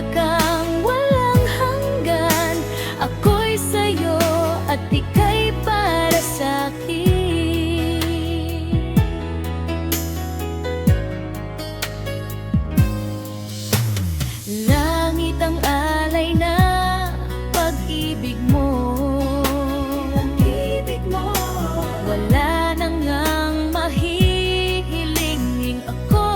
ligaya kang walang hanggan. Ako'y sa'yo at ika'y para sa'kin. Langit ang alay na pag-ibig mo. Wala nang ang mahihilingin ako.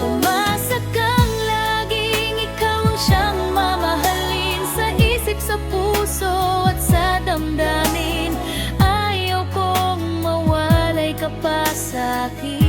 Umasa kang laging ikaw ang siyang mamahalin. Sa isip, sa puso at sa damdamin. Ayaw kong mawalay ka pa sa'kin.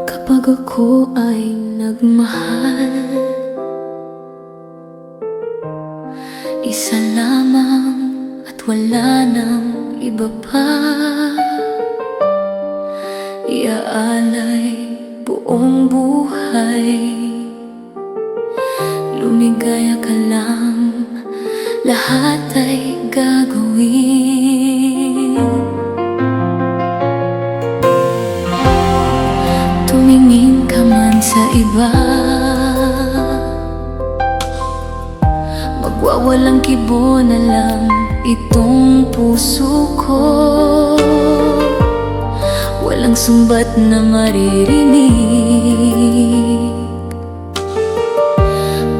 Kapag ako ay nagmahal, isa lamang at wala nang iba pa. Iaalay buong buhay, lumigaya ka lang, lahat ay gagawin. Tumingin ka man sa iba, magwawalang kibo na lang itong puso ko. Walang sumbat na maririnig,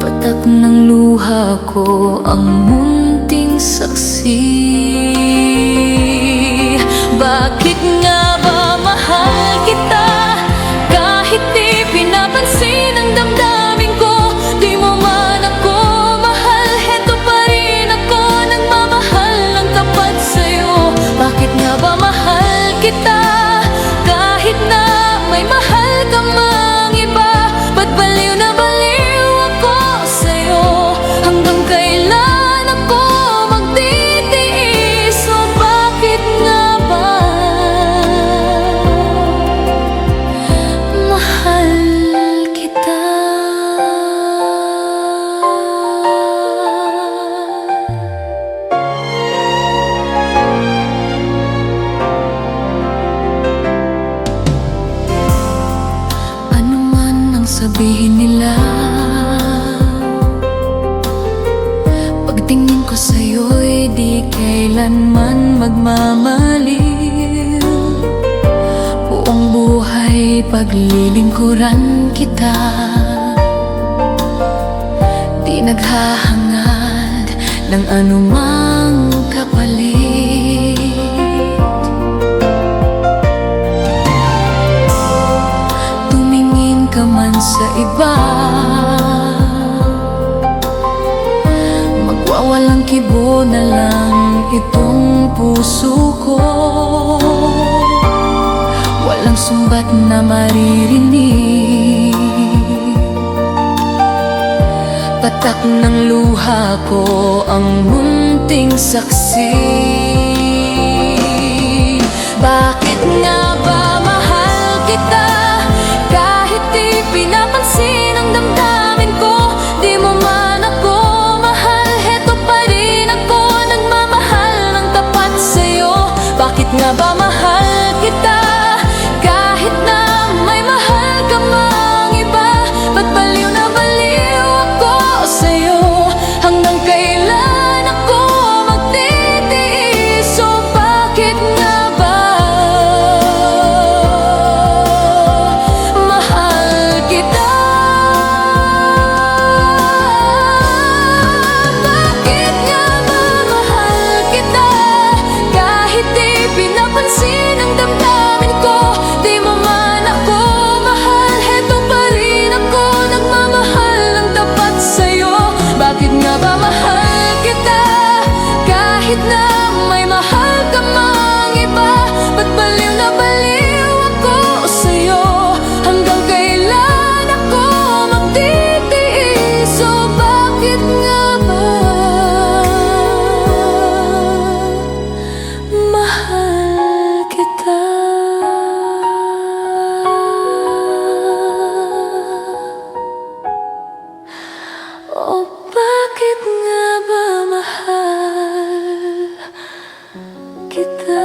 patak ng luha ko ang munting saksi. Bakit nga ba mahal kita? Kahit di pinapansin ang damdamin ko, di mo man ako mahal, heto pa rin ako nagmamahal ng tapat sa'yo. Bakit nga ba mahal kita? Kahit na may mahal ka mang iba, ba't baliw na baliw ako sa'yo? Hanggang kailan ako magtitiis? O bakit nga ba mahal kita? Ano man ang sabihin nila, pagtingin ko sa'yo'y di kailanman magmamaliw. Buong buhay paglilingkuran kita, di naghahangad ng anumang kapalit. Tumingin ka man sa iba, magwawalang kibo na lang itong puso ko. Walang sumbat na maririnig, patak ng luha ko ang munting saksi. Bakit nga ba mahal kita? Kahit di pinapansin ang damdamin ko, di mo man ako mahal, heto pa rin ako nagmamahal ng tapat sa'yo. Bakit nga ba mahal kita? Kahit na may mahal ka mang iba, ba't baliw na baliw ako sa'yo? Hanggang kailan ako magtitiis? So bakit nga ba mahal kita? Bakit nga ba mahal kita? Kahit di pinapansin ang damdamin ko, di mo man ako mahal, heto pa rin ako nagmamahal ng tapat sa'yo. Bakit nga ba mahal kita? Kahit na may mahal ka mang iba, ba't baliw na baliw ako sa'yo? Hanggang kailan ako magtitiis? So bakit nga ba mahal kita? Oh, bakit nga ba mahal kita?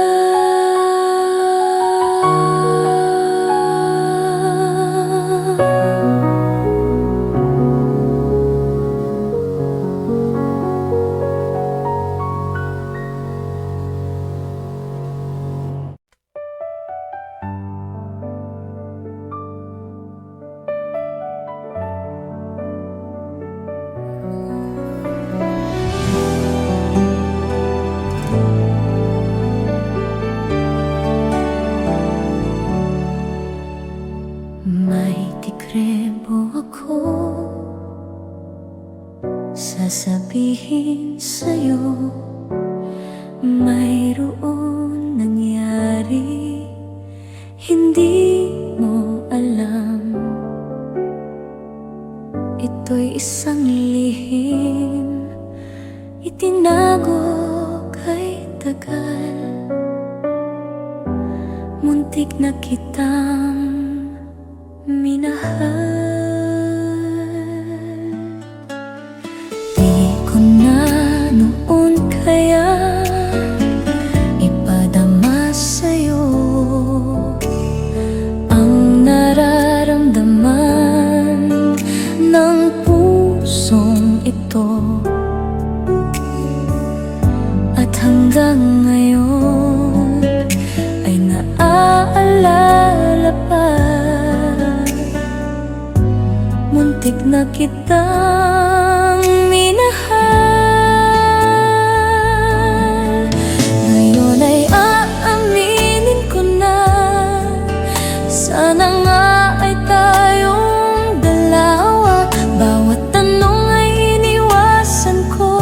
May tikrebo ako sasabihin sa'yo. Mayroon nangyari, hindi mo alam. Ito'y isang lihim, itinago kay tagal. Muntik na kitang minahal. Di ko na noon kaya ipadama sa'yo ang nararamdaman ng pusong ito. At hanggang ngayon ay naaalala pa, muntik na kitang minahal. Ngayon ay aaminin ko na, sana nga ay tayong dalawa. Bawat tanong ay iniwasan ko,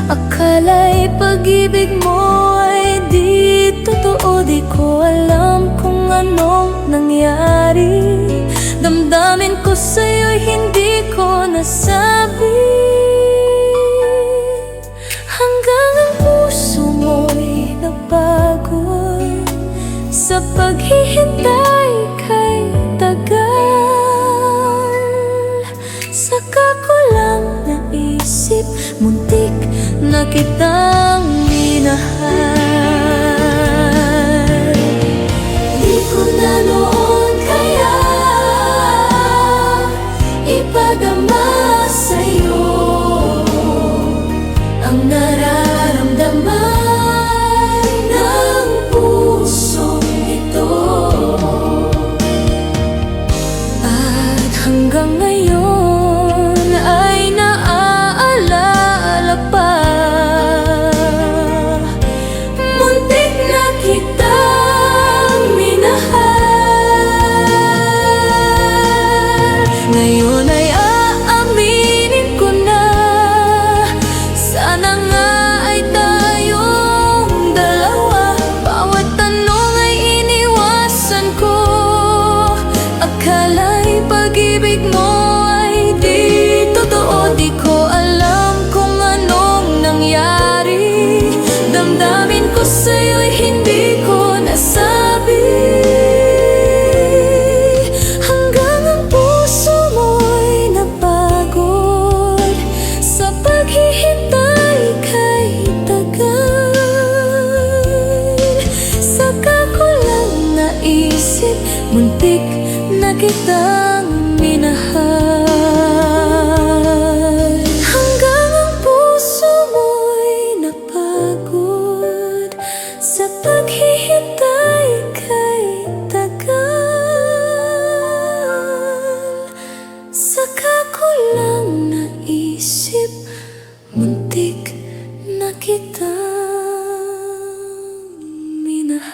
akala'y pag-ibig mo ay di totoo. Di ko alam kung anong nangyari, damdamin ko sa'yo'y hindi ko nasabi. Hanggang ang puso mo'y nagbago sa paghihintay kay tagal. Saka ko lang naisip, muntik na kitang minahal. Di ko na noon kaya ipadama sa'yo ang nararamdaman ng pusong ito. At hanggang ngayon ay naaalala pa ko sa'yo'y hindi ko nasabi, hanggang ang puso mo'y napagod sa paghihintay kay tagal. Saka ko lang naisip, muntik na kitang minahal. Hanggang ang puso mo'y napagod sa paghihintay kay tagal. Saka ko lang naisip, muntik na kitang minahal.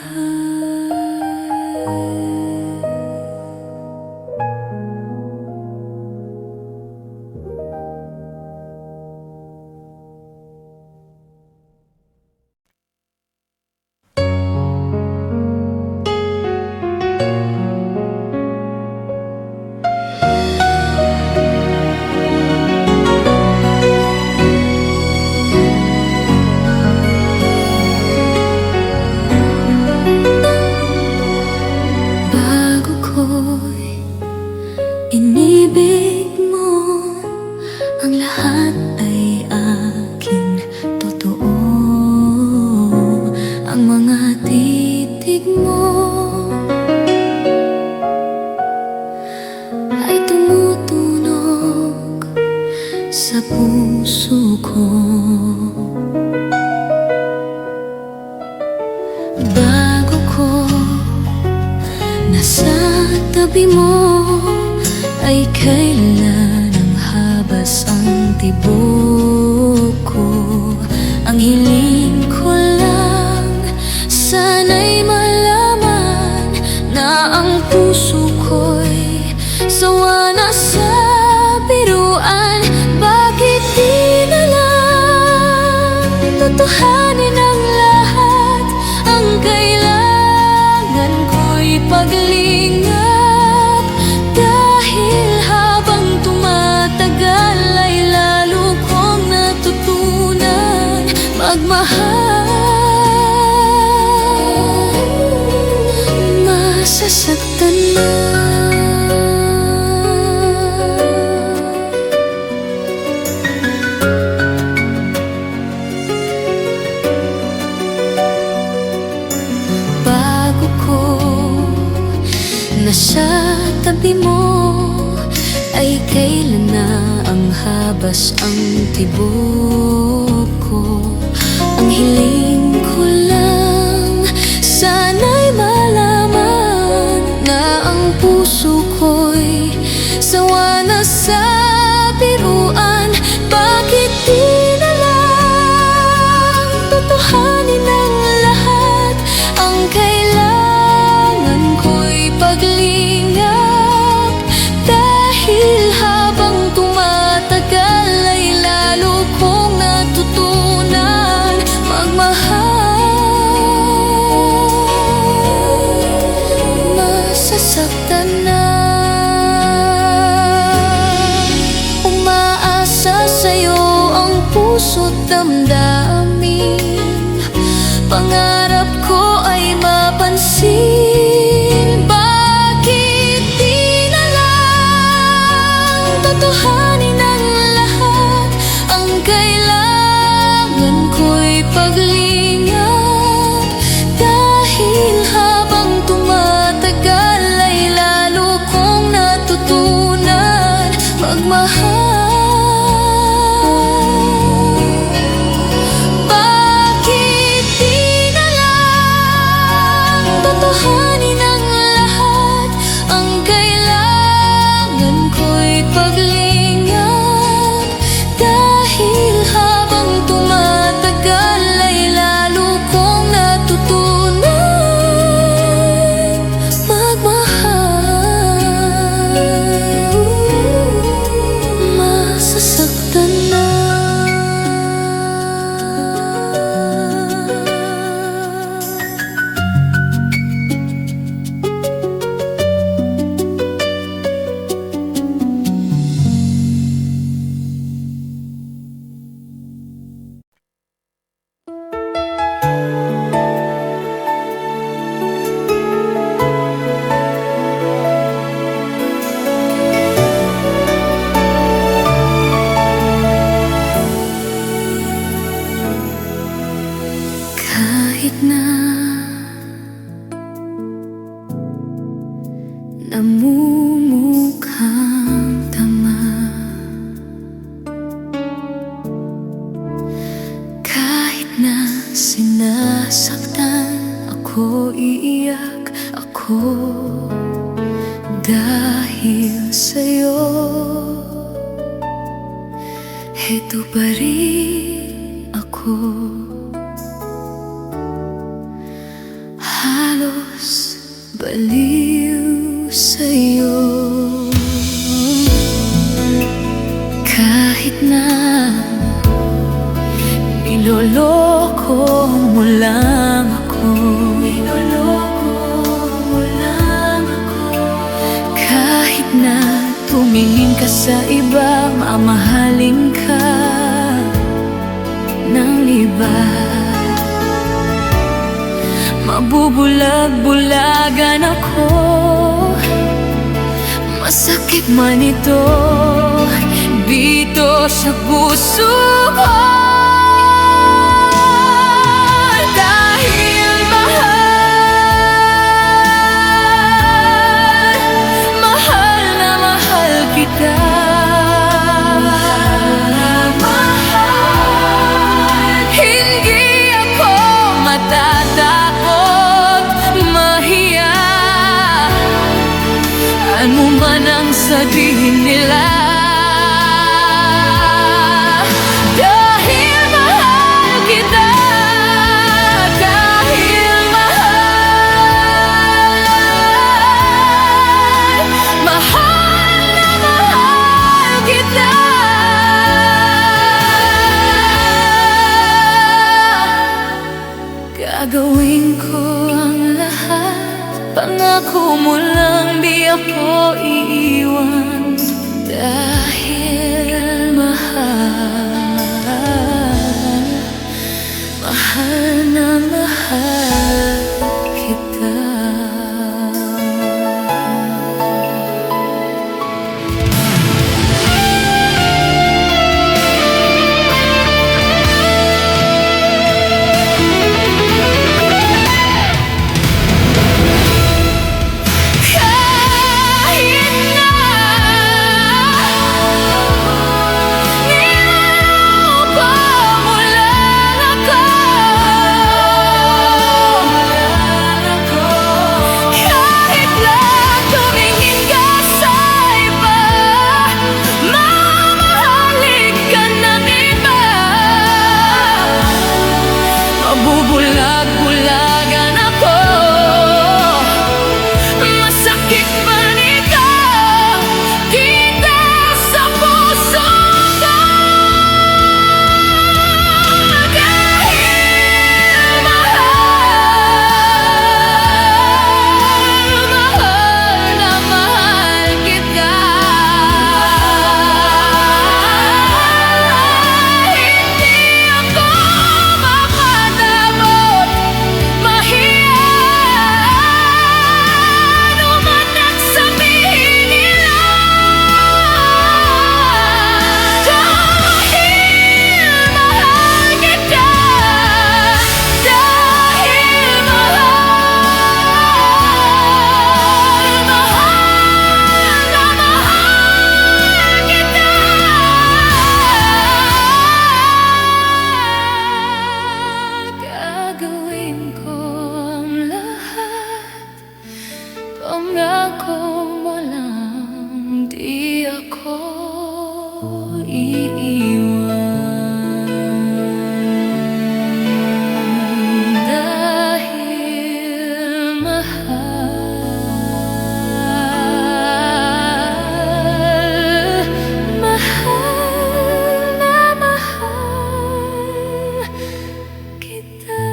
Bago ko'y inibig mo, ang lahat ay aking totoo. Ang mga titig mo ay tumutunog sa puso ko. Bago ko nasa tabi mo, ay kailan ang habas ang tibok ko. Ang hiling ko lang, sana'y malaman na ang puso ko'y sawa na sa biruan. Bakit di na lang totohanin ang lahat? Ang kailangan ko'y paglingap, dahil habang tumatagal ay lalo kong natutunan magmahal. Masasaktan na bago ko nasa tabi mo, ay kailan na ang habas ang tibok ko. Ang hiling ko lang, sana'y malaman na ang puso ko'y sawa na sa biruan. Bakit di na lang totohanin ang lahat? Ang kailangan ko'y paglingap, dahil habang tumatagal ay lalo kong natutunan magmahal. Masasaktan na, umaasa sa'yo ang puso't damdamin. Pangarap ko ay mapansin. Bakit di na lang totohanin ang lahat? Ang kailangan ko'y paglingap, dahil habang tumatagal ay lalo kong natutunan magmahal. Bakit di na lang totohanin ang lahat? Ang kailangan ko'y paglingap, dahil habang tumatagal ay lalo Kahit na namumukhang tama, kahit na sinasaktan ako, iiyak ako dahil sa'yo. Heto pa rin ako, halos baliw sa'yo. Kahit na niloloko mo lang ako, kahit na tumingin ka sa iba, mamahalin ka ng iba, mabubulag-bulagan ako. Masakit man ito dito sa puso ko, dahil mahal na mahal kita. Hindi ako matatakot, mahiya, ano man ang sabihin nila. Dahil mahal kita, dahil mahal na mahal kita. Gagawin ko ang lahat, pangako mo lang di ako iiwan. Dahil mahal na mahal kita. Bulag-bulagan ako, masakit man ito dito sa puso ko. Dahil mahal na mahal kita. Hindi ako mapatawad, mahiya, ano man ang sabihin nila. Dahil mahal kita, dahil mahal na mahal kita. Gagawin ko ang lahat, pangako mo lang di ako iiwan. Dahil mahal na mahal kita.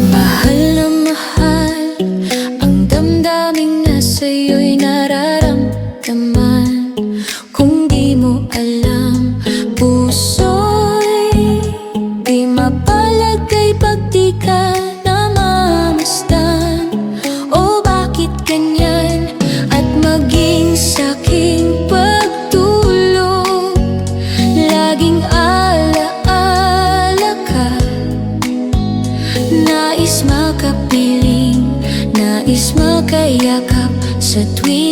Mahal na mahal, ang damdaming nasa iyo'y nararamdaman.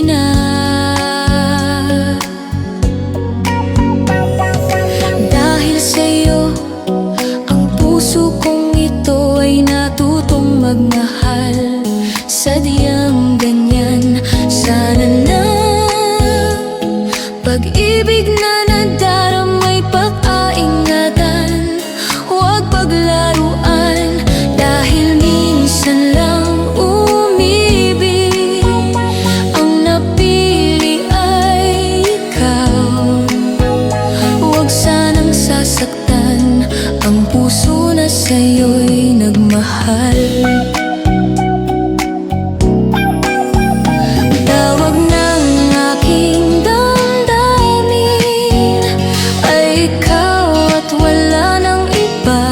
na. Dahil sa'yo, ang puso kong ito ay natutong magmahal. Sadyang ganyan, sana na pag-ibig na nadaramay pag-aingatan, huwag paglaruan. Dahil minsan lang umibig, ang napili ay ikaw. Huwag sanang sasaktan ang puso na sa'yo'y nagmahal. Tawag ng aking damdamin ay ikaw at wala nang iba.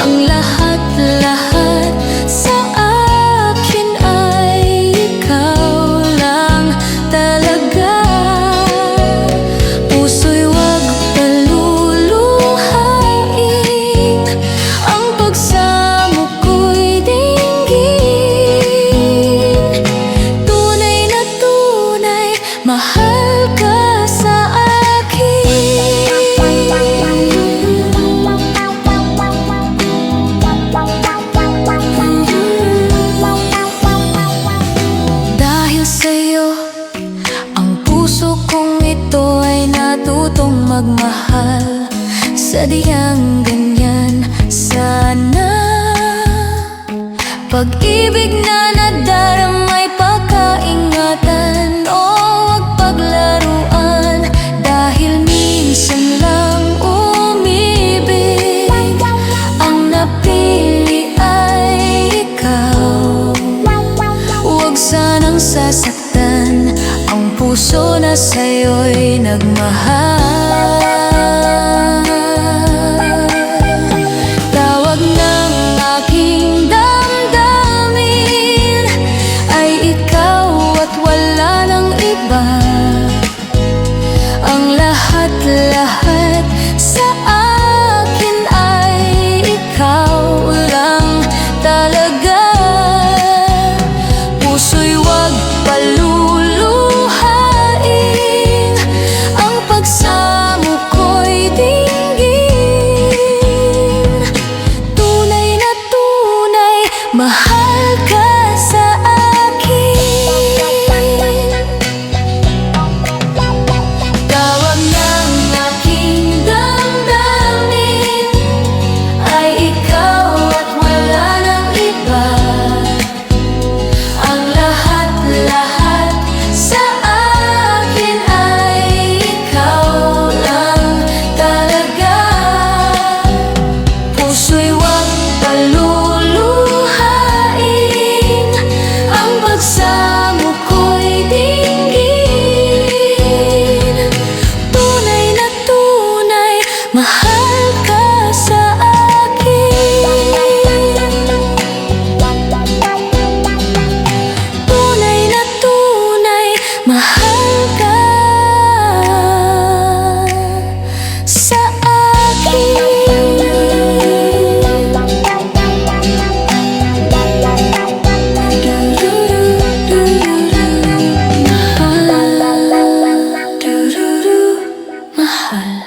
Ang lahat-lahat sa akin ay ikaw lang talaga. Puso'y huwag paluluhain, ang pagsamo ko'y dinggin. Tunay na tunay, mahal ka sa akin. Dahil sa'yo, ang puso kong ito ay natutong magmahal. Sadyang ganyan, sana pag-ibig na nadaramay pagkaingatan, o huwag paglaruan. Dahil minsan lang umibig, ang napili ay ikaw. Huwag sanang sasaktan ang puso na sa'yo'y nagmahal. Tawag ng aking damdamin ay ikaw at wala nang iba. Ang lahat-lahat sa akin ay ikaw lang talaga. Puso'y huwag paluluhain, ang pagsamo ko'y dinggin. Tunay na tunay, mahal ka sa akin. Tawag ng aking damdamin ay ikaw at wala nang iba. Ang lahat-lahat sa akin ay ikaw lang talaga. Puso'y huwag paluluhain, ang pagsamo ko'y dinggin. Tunay na tunay, mahal ka sa akin. Tunay na tunay, mahal ka sa mahal.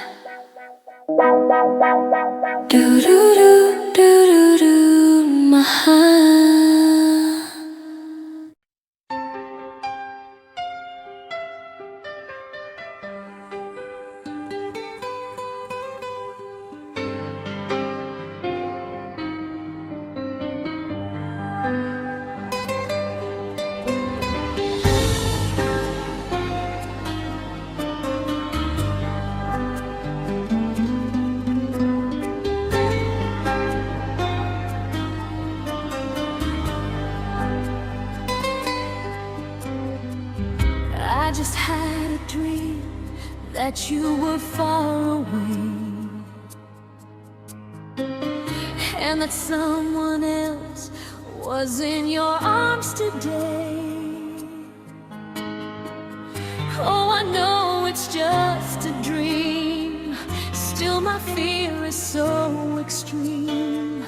I just had a dream that you were far away, and that someone else was in your arms today. Oh, I know it's just a dream, still my fear is so extreme.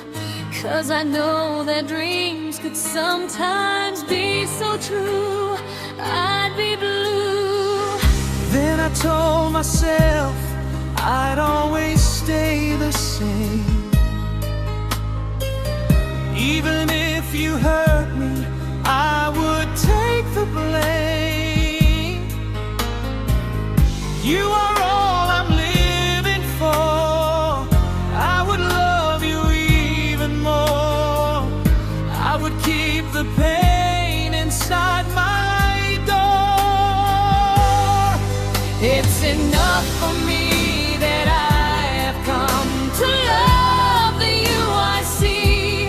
'Cause I know that dreams could sometimes be so true. I'd be blue. Then I told myself I'd always stay the same. Even if you hurt me, I would take the blame. You are all I'm living for. I would love you even more. I would keep the pain inside my door. It's enough for me that I have come to love the you I see,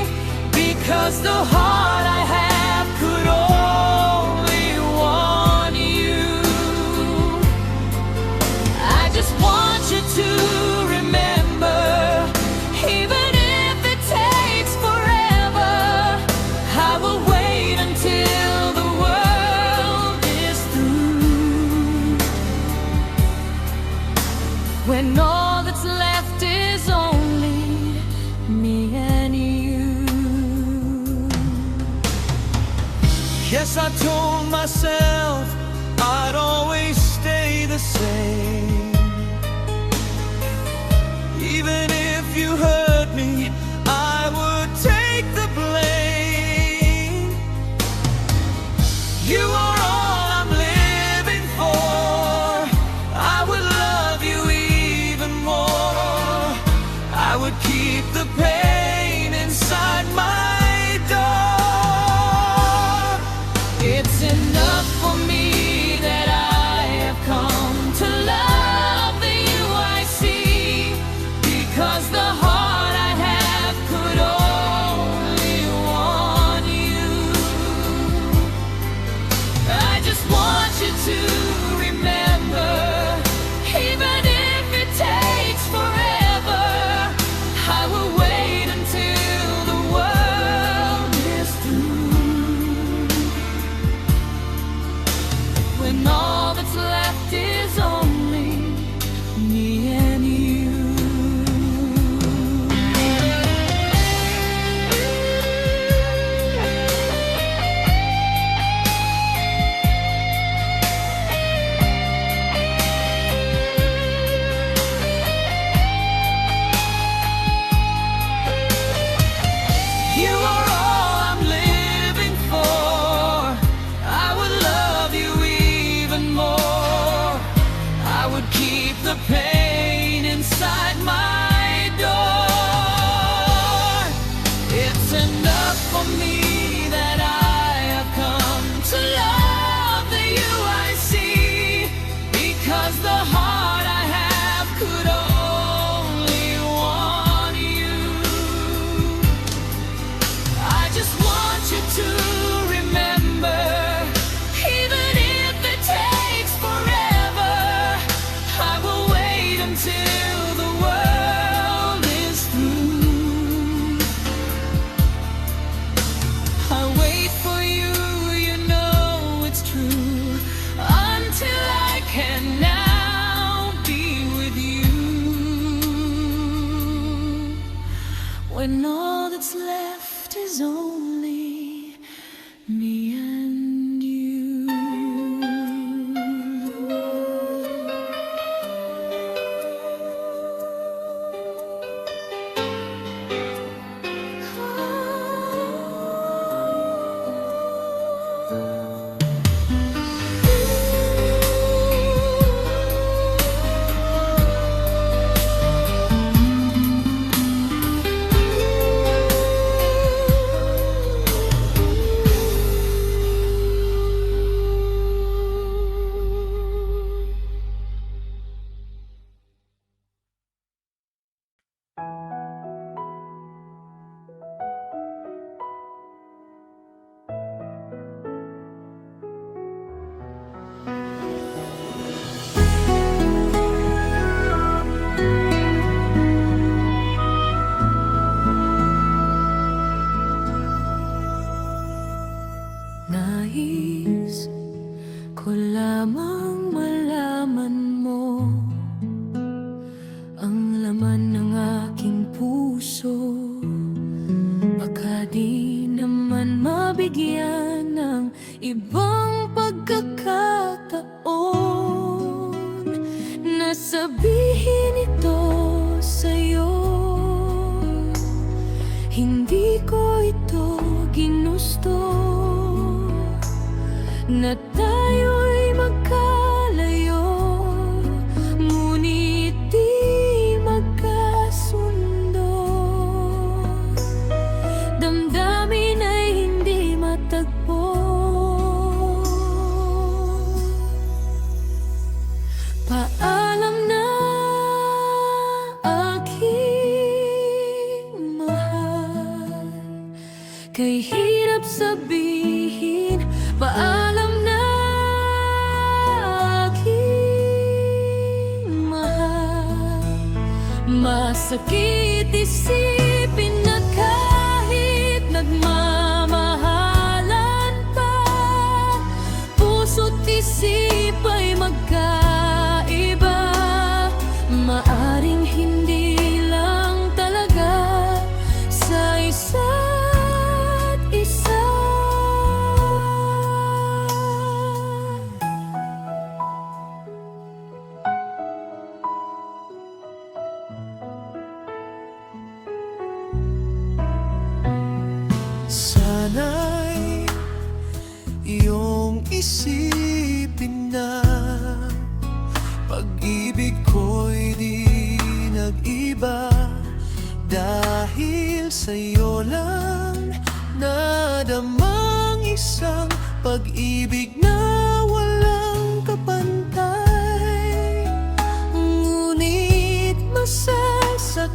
because the heart I have could only want you. I just want you to remember, even if it takes forever, I will wait until the world is through. When all that's left is only me and you. Yes, I told myself I'd always stay the same. Even if you hurt me, I would take the blame. You are all I'm living for. I would love you even more. I would keep the pain inside my door. It's enough for me that I have come to love the you I see, because the heart I have could only want you. I just want you to remember, even if it takes forever, I will wait until the world is through. When all that's left is only me and you. You are all I'm living for. I would love you even more. I would keep the pain inside my door. It's enough for me that I have come to love the you I see, because the heart I have could only want you. I just want you to remember, even if it takes forever, I will wait until the world is through. I wait for you, you know it's true, until I can now be with you. When all that's left is only me and you. sabihin ito sa'yo. Hindi ko ito ginusto na tayo'y magkalayo, ngunit di magkasundo. Damdamin ay hindi matagpo. Paalam na, aking mahal. Kay hirap sabihin, paalam na, aking mahal. Masakit isipin na kahit nagmamahalan pa, puso't isip ay magkaiba. Maaring hindi lang talaga sa isa't isa. Sana'y iyong isipin na pag-ibig ko'y di nag-iba, dahil sa'yo lang nadamang isang pag-ibig na walang kapantay. Ngunit masasaktan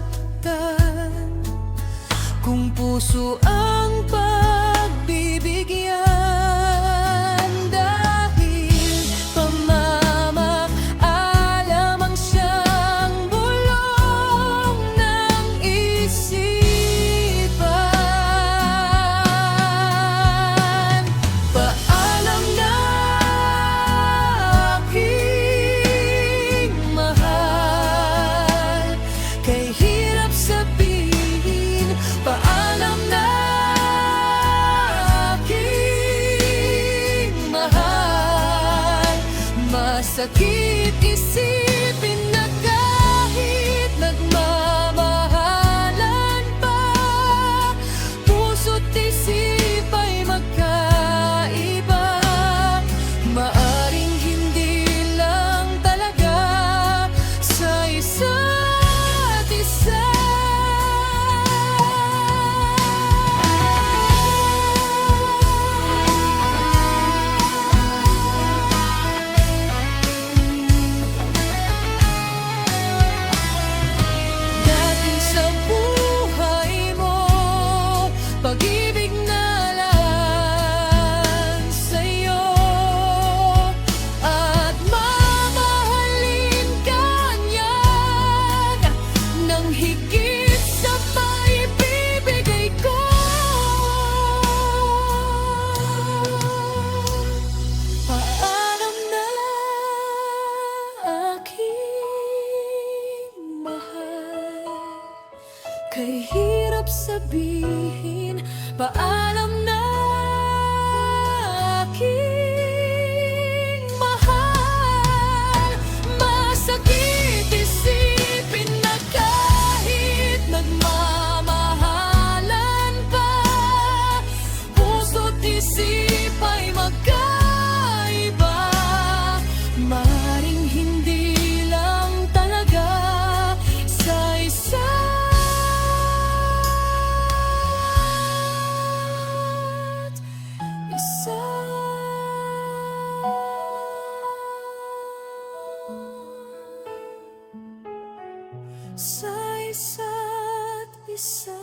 kung puso ang pagbibigyan, dahil pamamaalam ang siyang bulong ng isipan. Paalam na, aking mahal. Kay hirap sabihin, paalam na, aking mahal. Masakit isipin na kahit nagmamahalan pa, puso't isip ay magkaiba. Maaring hindi lang talaga sa isa't isa. Dati sa buhay mo, pag-ibig na lang sa'yo, at mamahalin ka niyan nang higit sa maibibigay ko. Paalam na, aking mahal. Kay hirap sabihin, paalam na, aking mahal. Masakit isipin na kahit nagmamahalan pa, puso't isip ay magkaiba. Maring hindi lang talaga sa isa't isa. Sa isa't isa.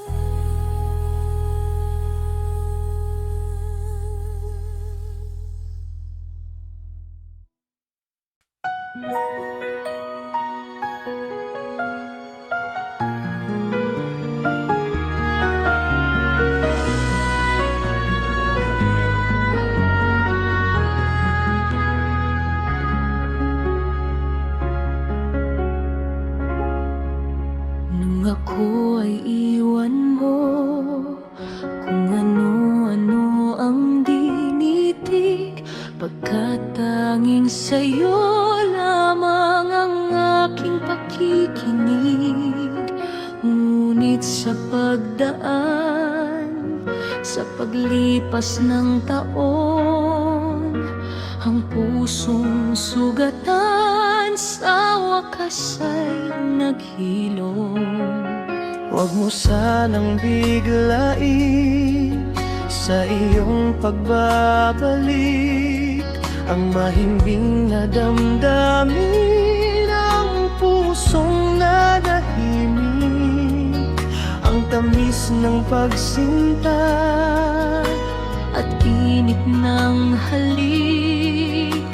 Nung ako ay iwan mo, kung ano-ano ang dinitig, pagkat tanging sa'yo lamang ang aking pakikinig. Ngunit sa pagdaan, sa paglipas ng taon, ang pusong sugatan sa wakas ay naghilom. Huwag mo sanang biglain sa iyong pagbabalik ang mahimbing na damdamin, ang pusong nanahimik, ang tamis ng pagsinta At init ng halik,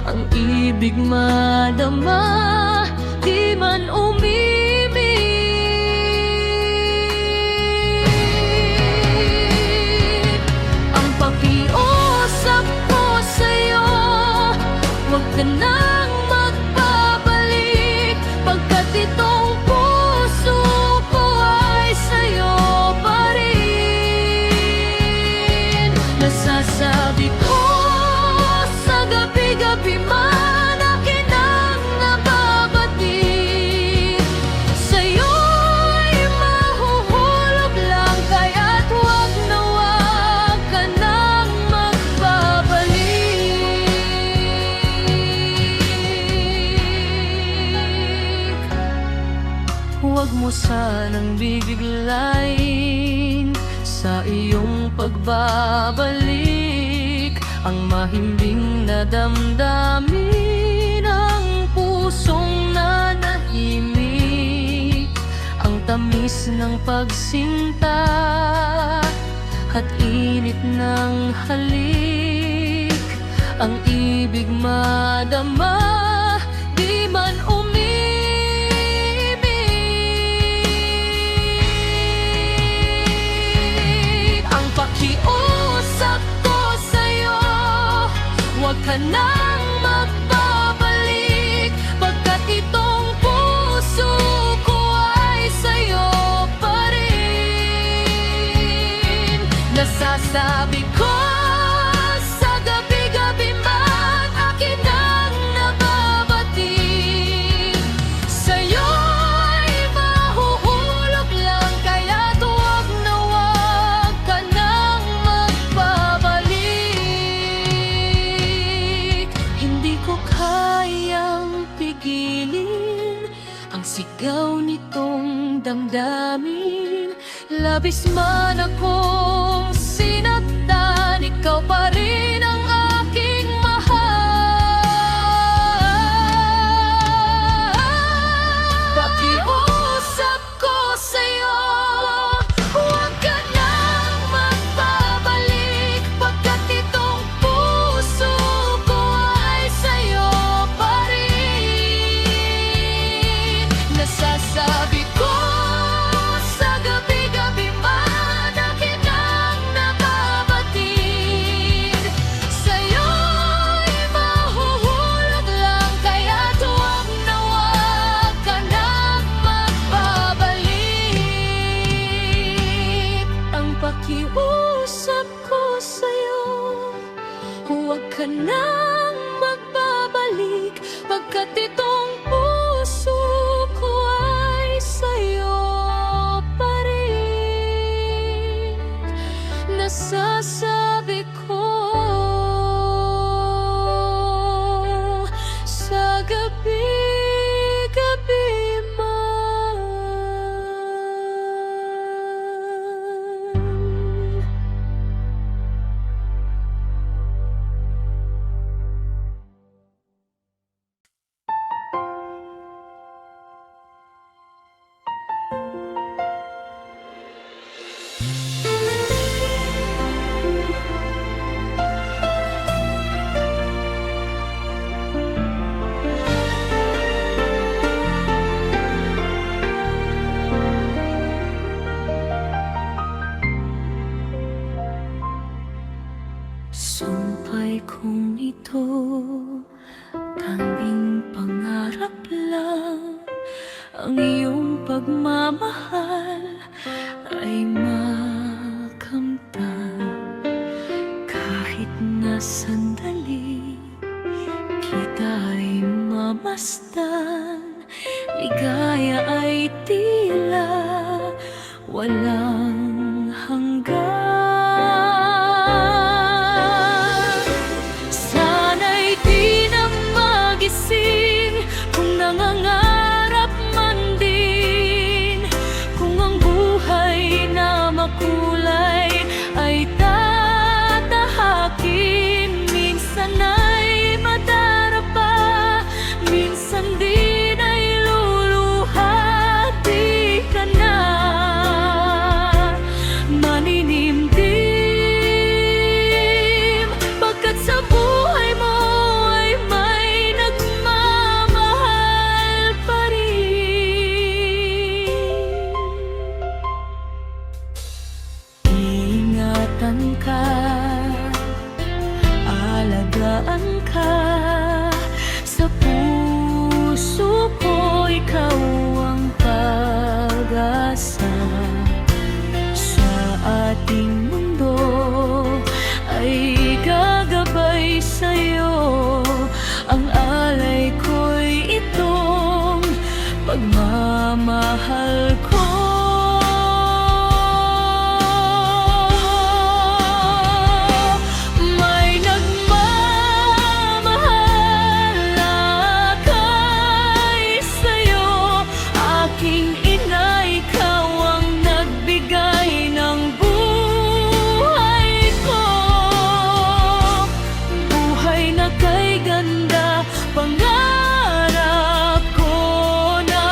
ang ibig madama, di man umimik. Ang pakiusap ko sa'yo, huwag ka nang magbabalik, pagkat itong puso ko ay sa'yo pa rin. Nasasabi ko sa gabi-gabi man, akin ang nababati. Sa'yo'y mahuhulog lang, kaya't huwag na huwag ka nang magbabalik. Huwag mo sanang bibiglain sa iyong pagbabalik ang mahimbing na damdamin, ang pusong nanahimik, ang tamis ng pagsinta at init ng halik, ang ibig madama, di man umimik. Ang pakiusap ko sa'yo, huwag ka nang magbabalik, pagkat itong puso ko ay sa'yo pa rin. Nasasabi ko sa gabi-gabi man, akin ang nababati. Sa'yo'y mahuhulog lang, kaya't huwag na huwag ka nang magbabalik. Hindi ko kayang pigilin ang sigaw nitong damdamin. Labis man akong sinaktan, ikaw pa rin ang aking mahal. Pakiusap ko sa'yo, huwag ka nang magbabalik, pagkat itong puso ko ay sa'yo pa rin. Nasasabi ko sa gabi-gabi man, akin ang nababatid. Sa'yo'y mahuhulog lang, kaya't huwag na huwag ka nang magbabalik. Ang pakiusap ko sa'yo, huwag ka nang magbabalik, pagkat itong puso ko ay sa'yo pa rin. Nasasabi ko sa gabi-gabi man. Sumpay kong ito, tanging pangarap lang, ang iyong pagmamahal ay makamtan. Kahit na sandali kita ay mamasdan, ligaya ay tila walang hanggan. Sana'y di na magising kung nangangarap man din, kung ang buhay na makulay ay tatahakin. Minsan ay madarapa, minsan din ay luluha. Di ka na maninimdim, pagkat sa buhay mo ay may nagmamahal pa rin. Ingatan ka, alagaan ka, sa puso ko ikaw ang pag-asa. Sa ating mundo ay gagabay sa'yo, ang alay ko'y itong pagmamahal ko. May nagmamahal na kay sa'yo, aking ina, ikaw ang nagbigay ng buhay ko. Buhay na kay ganda, pangarap ko na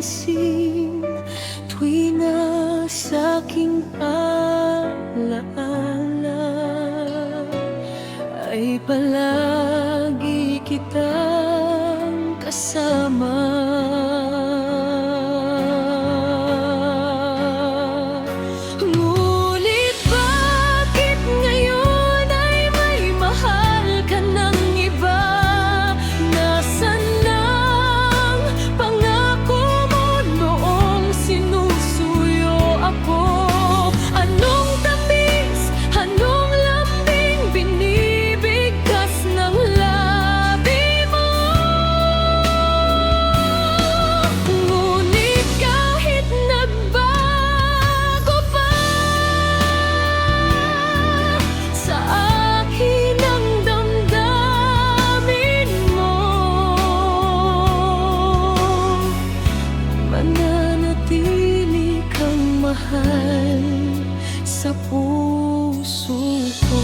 napapansin tuwing nasa aking alaala ay palagi kitang kasama. Ngunit bakit ngayon ay may mahal ka ng iba? Nasaan ang pangako mo noong sinusuyo ako? Anong tamis, anong lambing binibigkas ng labi mo? Ngunit kahit nagbago pa sa akin ang damdamin mo, mananatili kang mahal sa puso ko.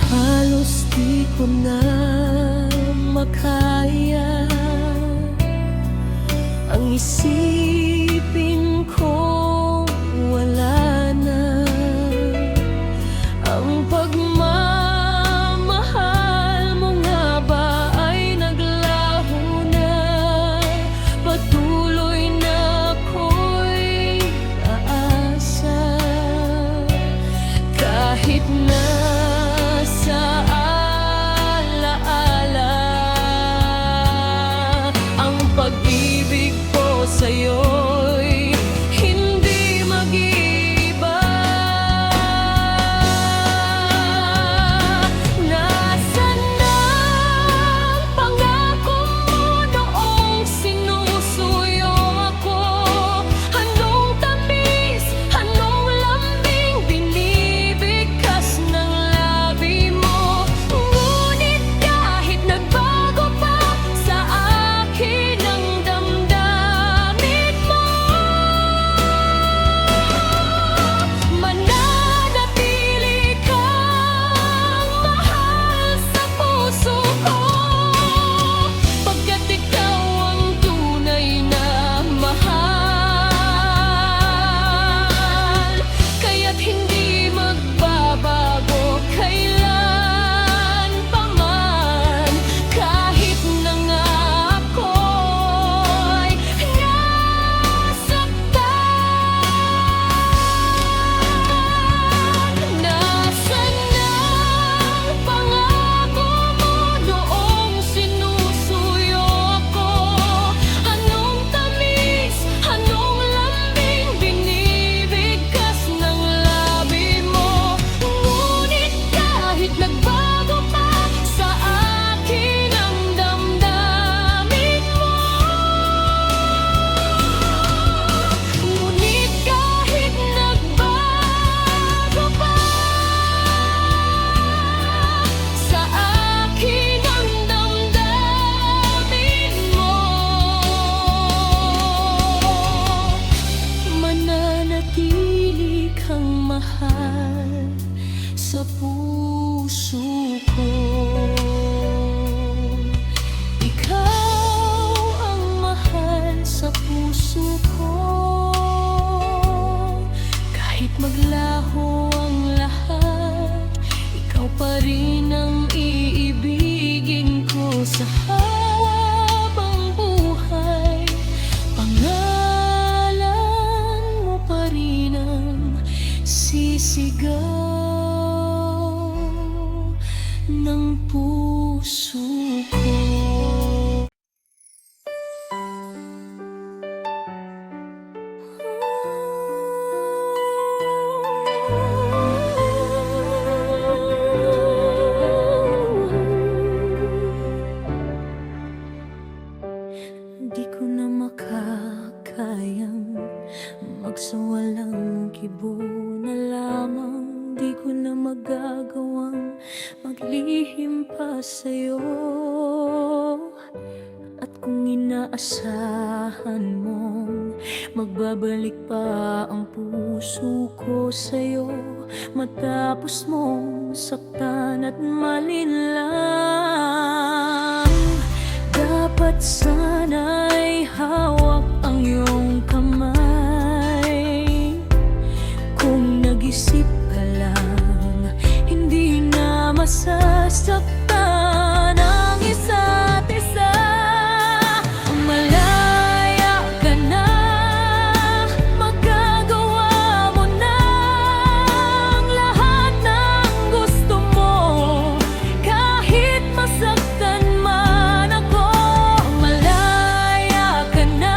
Halos di ko na makaya ang isipin ko wala na ang pagmamahal mo. Nga ba ay naglaho na? Patuloy na ako'y aasa kahit na sa alaala ang pag-ibig ko sa'yo'y hindi mag-iiba. Nasaan ang pangako mo noong sinusuyo ako? Anong tamis, anong lambing binibigkas ng labi mo? Ngunit kahit nagbago pa sa akin ang damdamin mo, mananatili kang mahal sa puso ko, pagkat ikaw ang tunay na mahal. Kaya't hindi magbabago kailan pa man, kahit na nga ako'y nasaktan. Nasaan ang pangako mo noong sinusuyo ako? Anong tamis, anong lambing binibigkas ng labi mo? Ngunit kahit nagbago pa sa akin ang damdamin mo, ngunit kahit nagbago pa sa akin ang damdamin mo, mananatili kang mahal sa puso ko. Ikaw ang mahal sa puso ko, kahit maglaho ang lahat, ikaw pa rin ang iibigin ko sa habang buhay. Pangalan mo pa rin ang sisigaw ng puso ko. Di ko na makakayang magsawalang kibo na lamang. Di ko na magagawang maglihim pa sa'yo. At kung inaasahan mong Magbabalik pa ang puso ko sa'yo matapos mong saktan at malinlang. Dapat sana'y hawak ang iyong kamay. Kung nag-isip ka lang, hindi na masasaktan ang isa't isa. Malaya ka na, magagawa mo na ang lahat ng gusto mo. Kahit masaktan man ako, malaya ka na,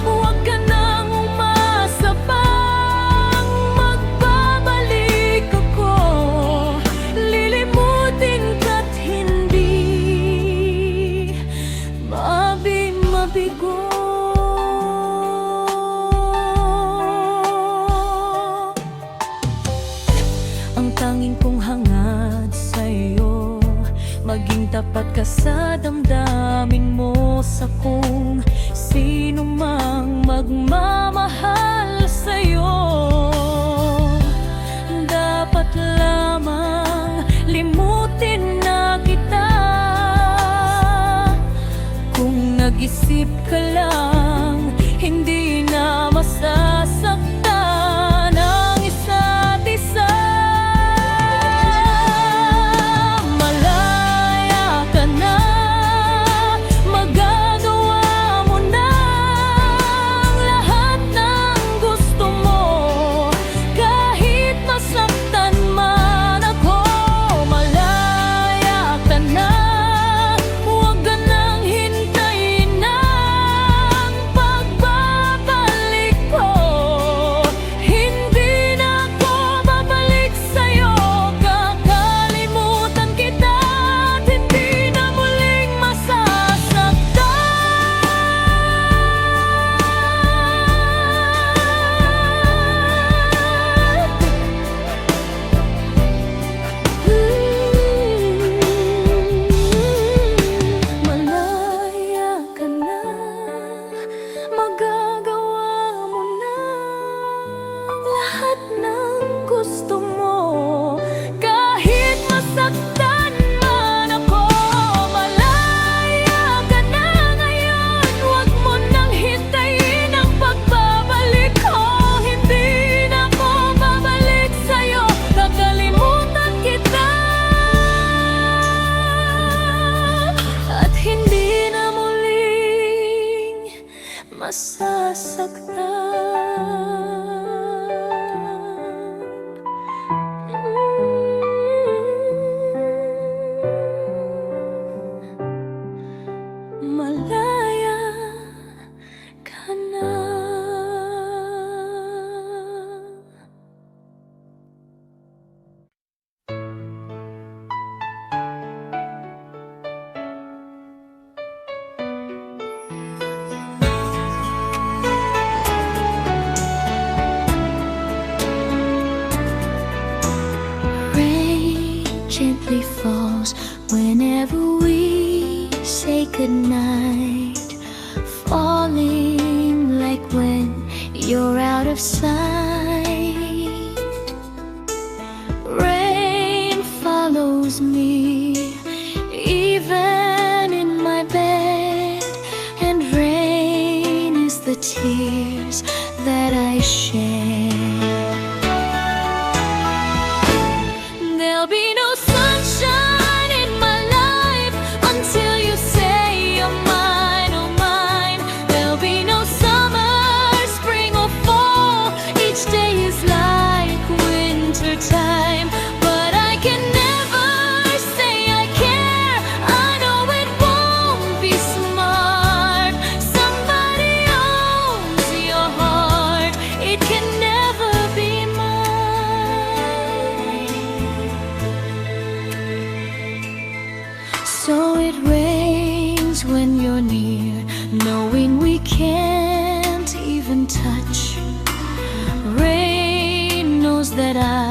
huwag ka nang umasa pang magbabalik ako. Lilimutin ka't hindi mabigo. Ang tanging kong hangad sa'yo, maging tapat ka sa damdamin mo, sa kung sino mang magmamahal sa'yo. Dapat lamang limutin na kita. Kung nag-isip ka lang, hindi na masasaktan ang isa't isa. Malaya ka na, magagawa mo na ang lahat ng gusto mo. Kahit masaktan man ako, malaya ka na, huwag ka nang hintayin ang pagbabalik ko. Hindi na ako babalik sa'yo, kakalimutan kita at hindi na muling masasaktan. Malaya ka na, magagawa mo na lahat ng gusto mo. Kahit masaktan man ako, malaya ka na ngayon, huwag mo nang hintayin ang pagbabalik ko. Hindi na ako babalik sa'yo, kakalimutan kita at hindi na muling masasaktan. Malaya ka na. Rain gently falls whenever we say goodnight, falling like when you're out of sight. Rain follows me even in my bed, and rain is the tears that I shed. There'll be no sunshine in my life until you say you're mine, oh mine. There'll be no summer, spring or fall. Each day is like winter time, but I can never say I care. I know it won't be smart. Somebody owns your heart. It can never be mine. So it rains when you're near, knowing we can't even touch. Rain knows that I